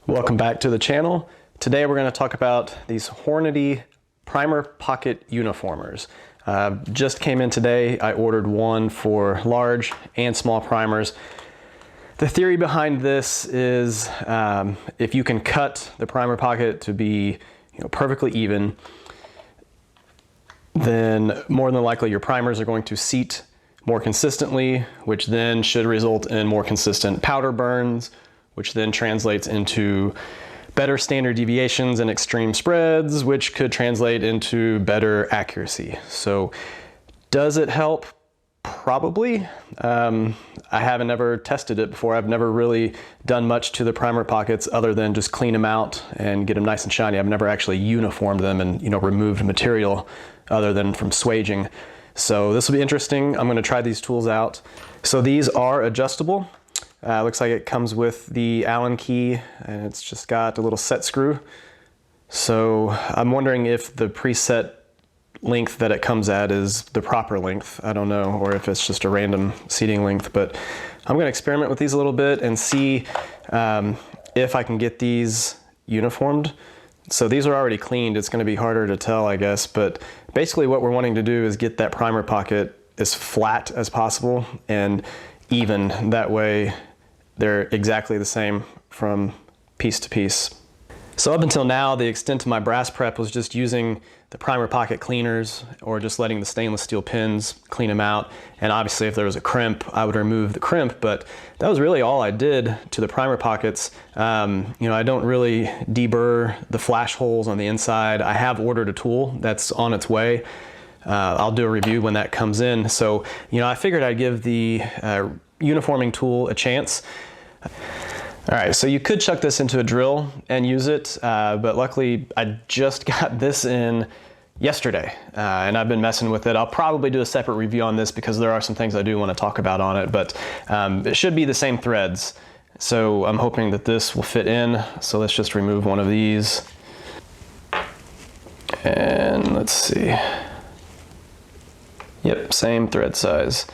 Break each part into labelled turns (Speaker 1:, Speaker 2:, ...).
Speaker 1: Welcome back to the channel. Today we're going to talk about these Hornady Primer Pocket Uniformers. Just came in today. I ordered one for large and small primers. The theory behind this is if you can cut the primer pocket to be perfectly even, then more than likely your primers are going to seat more consistently, which then should result in more consistent powder burns, which then translates into better standard deviations and extreme spreads, which could translate into better accuracy. So does it help? Probably. I haven't ever tested it before. I've never really done much to the primer pockets other than just clean them out and get them nice and shiny. I've never actually uniformed them and removed material other than from swaging. So this will be interesting. I'm going to try these tools out. So these are adjustable. Looks like it comes with the Allen key, and it's just got a little set screw. So I'm wondering if the preset length that it comes at is the proper length. I don't know, or if it's just a random seating length, but I'm going to experiment with these a little bit and see if I can get these uniformed. So these are already cleaned. It's going to be harder to tell, I guess, but basically what we're wanting to do is get that primer pocket as flat as possible and even. That way they're exactly the same from piece to piece. So up until now, the extent of my brass prep was just using the primer pocket cleaners or just letting the stainless steel pins clean them out. And obviously if there was a crimp, I would remove the crimp, but that was really all I did to the primer pockets. I don't really deburr the flash holes on the inside. I have ordered a tool that's on its way. I'll do a review when that comes in. So, I figured I'd give the uniforming tool a chance. All right, so you could chuck this into a drill and use it, but luckily I just got this in yesterday, and I've been messing with it. I'll probably do a separate review on this because there are some things I do want to talk about on it, but it should be the same threads. So I'm hoping that this will fit in. So let's just remove one of these. And let's see. Yep, same thread size.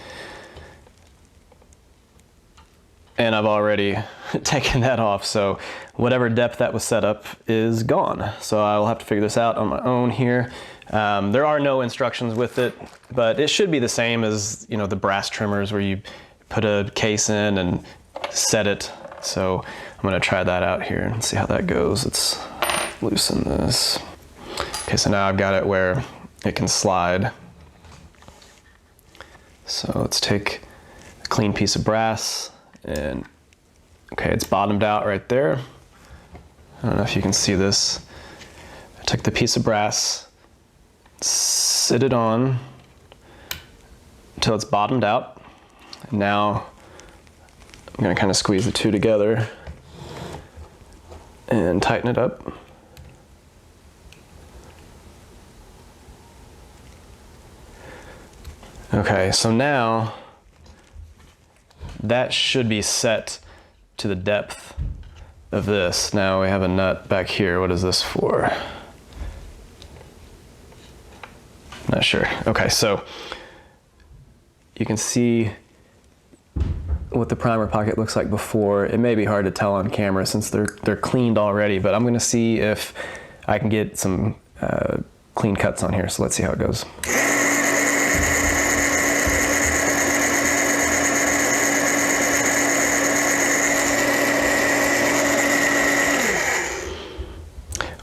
Speaker 1: And I've already taken that off, so whatever depth that was set up is gone. So I'll have to figure this out on my own here. There are no instructions with it, but it should be the same as the brass trimmers where you put a case in and set it. So I'm gonna try that out here and see how that goes. Let's loosen this. Okay, so now I've got it where it can slide. So let's take a clean piece of brass and okay, it's bottomed out right there. I don't know if you can see this. I took the piece of brass, sit it on until it's bottomed out. And now I'm gonna kind of squeeze the two together and tighten it up. Okay, so now that should be set to the depth of this. Now we have a nut back here. What is this for? Not sure. Okay, so you can see what the primer pocket looks like before. It may be hard to tell on camera since they're cleaned already, but I'm gonna see if I can get some clean cuts on here. So let's see how it goes.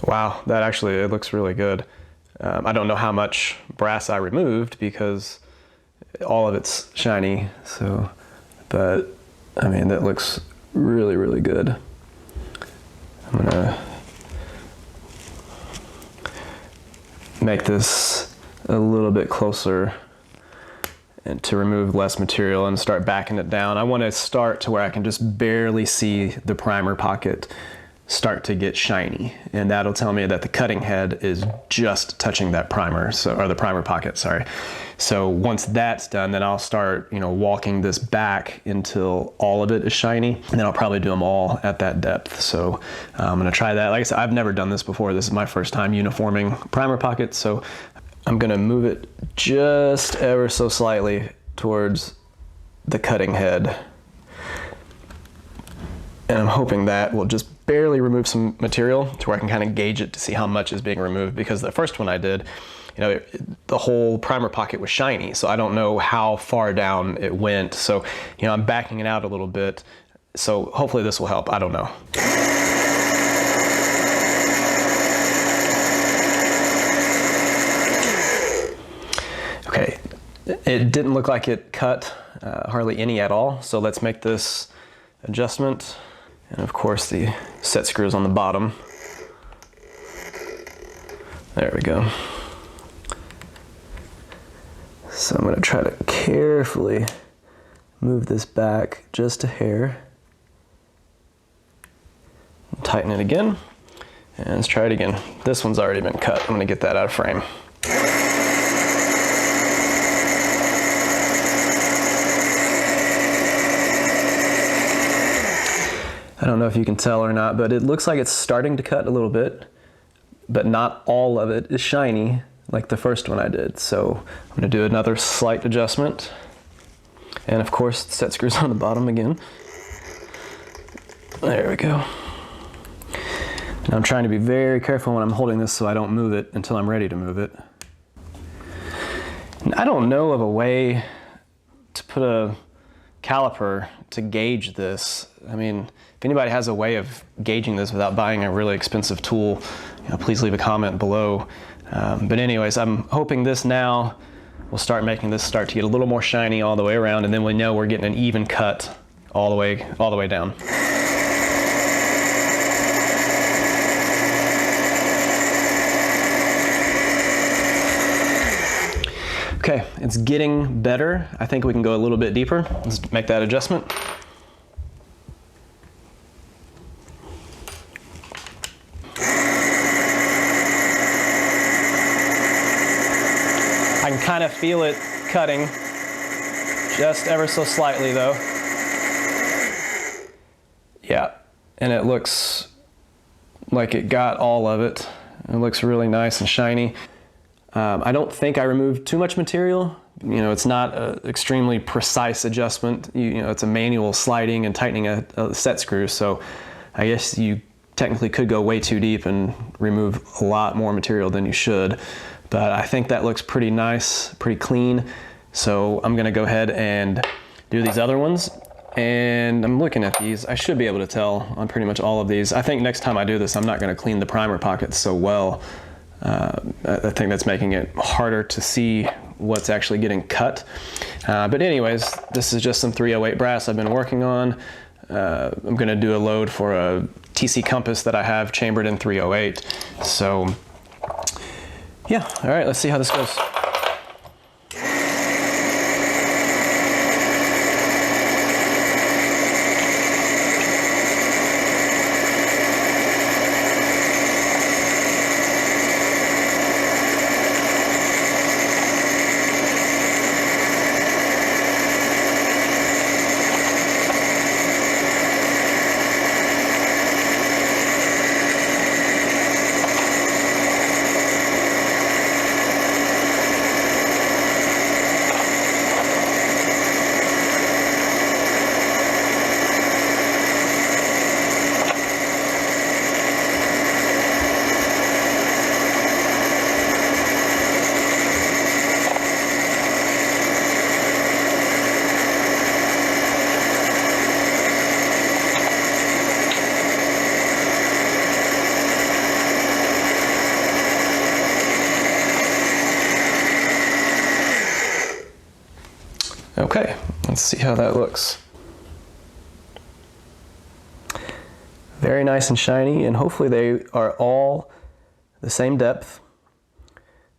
Speaker 1: Wow, that actually, it looks really good. I don't know how much brass I removed because all of it's shiny, so, but I mean, that looks really, really good. I'm gonna make this a little bit closer and to remove less material and start backing it down. I want to start to where I can just barely see the primer pocket start to get shiny, and that'll tell me that the cutting head is just touching that primer, or the primer pocket, sorry. So once that's done, then I'll start walking this back until all of it is shiny, and then I'll probably do them all at that depth. So I'm gonna try that. Like I said, I've never done this before. This is my first time uniforming primer pockets, so I'm gonna move it just ever so slightly towards the cutting head. And I'm hoping that will just barely remove some material to where I can kind of gauge it to see how much is being removed, because the first one I did, you know, the whole primer pocket was shiny, so I don't know how far down it went. So, you know, I'm backing it out a little bit. So hopefully this will help. I don't know. Okay, it didn't look like it cut hardly any at all. So let's make this adjustment. And of course the set screw is on the bottom. There we go. So I'm going to try to carefully move this back just a hair. Tighten it again, and let's try it again. This one's already been cut. I'm going to get that out of frame. I don't know if you can tell or not, but it looks like it's starting to cut a little bit, but not all of it is shiny like the first one I did. So I'm going to do another slight adjustment. And of course, the set screws on the bottom again. There we go. Now I'm trying to be very careful when I'm holding this so I don't move it until I'm ready to move it. And I don't know of a way to put a caliper to gauge this. I mean, if anybody has a way of gauging this without buying a really expensive tool, you know, please leave a comment below. But anyways, I'm hoping this now will start making this start to get a little more shiny all the way around, and then we know we're getting an even cut all the way down. Okay, it's getting better. I think we can go a little bit deeper. Let's make that adjustment. I can kind of feel it cutting, just ever so slightly though. Yeah, and it looks like it got all of it. It looks really nice and shiny. I don't think I removed too much material. You know, it's not an extremely precise adjustment. You know, it's a manual sliding and tightening a set screw. So I guess you technically could go way too deep and remove a lot more material than you should. But I think that looks pretty nice, pretty clean. So I'm gonna go ahead and do these other ones. And I'm looking at these. I should be able to tell on pretty much all of these. I think next time I do this, I'm not gonna clean the primer pockets so well. I think that's making it harder to see what's actually getting cut. But anyways, this is just some 308 brass I've been working on. I'm gonna do a load for a TC compass that I have chambered in 308. So yeah, all right, let's see how this goes. Okay, let's see how that looks. Very nice and shiny, and hopefully they are all the same depth,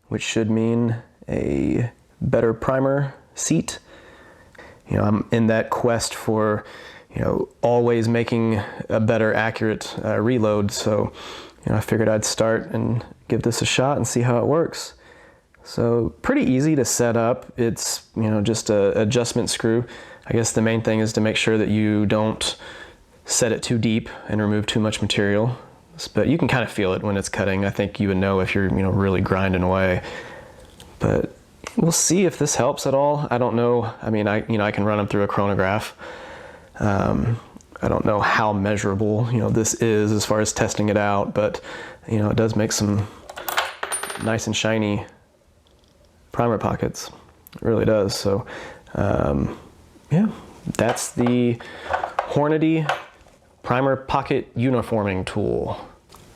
Speaker 1: which should mean a better primer seat. You know, I'm in that quest for, you know, always making a better accurate reload. So, you know, I figured I'd start and give this a shot and see how it works. So pretty easy to set up. It's, you know, just a adjustment screw. I guess the main thing is to make sure that you don't set it too deep and remove too much material. But you can kind of feel it when it's cutting. I think you would know if you're, you know, really grinding away. But we'll see if this helps at all. I don't know. I mean, I can run them through a chronograph. I don't know how measurable, this is as far as testing it out, but, it does make some nice and shiny primer pockets. It really does. So, yeah, that's the Hornady Primer Pocket Uniforming tool.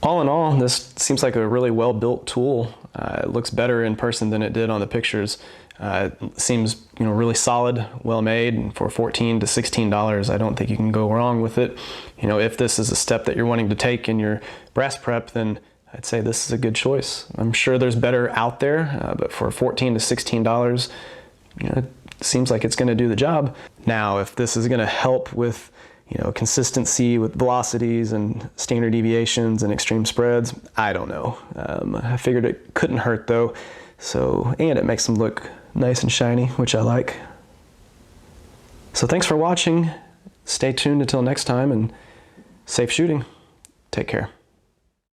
Speaker 1: All in all, this seems like a really well-built tool. It looks better in person than it did on the pictures. It seems, really solid, well made, and for $14 to $16, I don't think you can go wrong with it. If this is a step that you're wanting to take in your brass prep, then I'd say this is a good choice. I'm sure there's better out there, but for $14 to $16, it seems like it's going to do the job. Now, if this is going to help with consistency with velocities and standard deviations and extreme spreads, I don't know. I figured it couldn't hurt though. So, and it makes them look nice and shiny, which I like. So thanks for watching. Stay tuned until next time and safe shooting. Take care.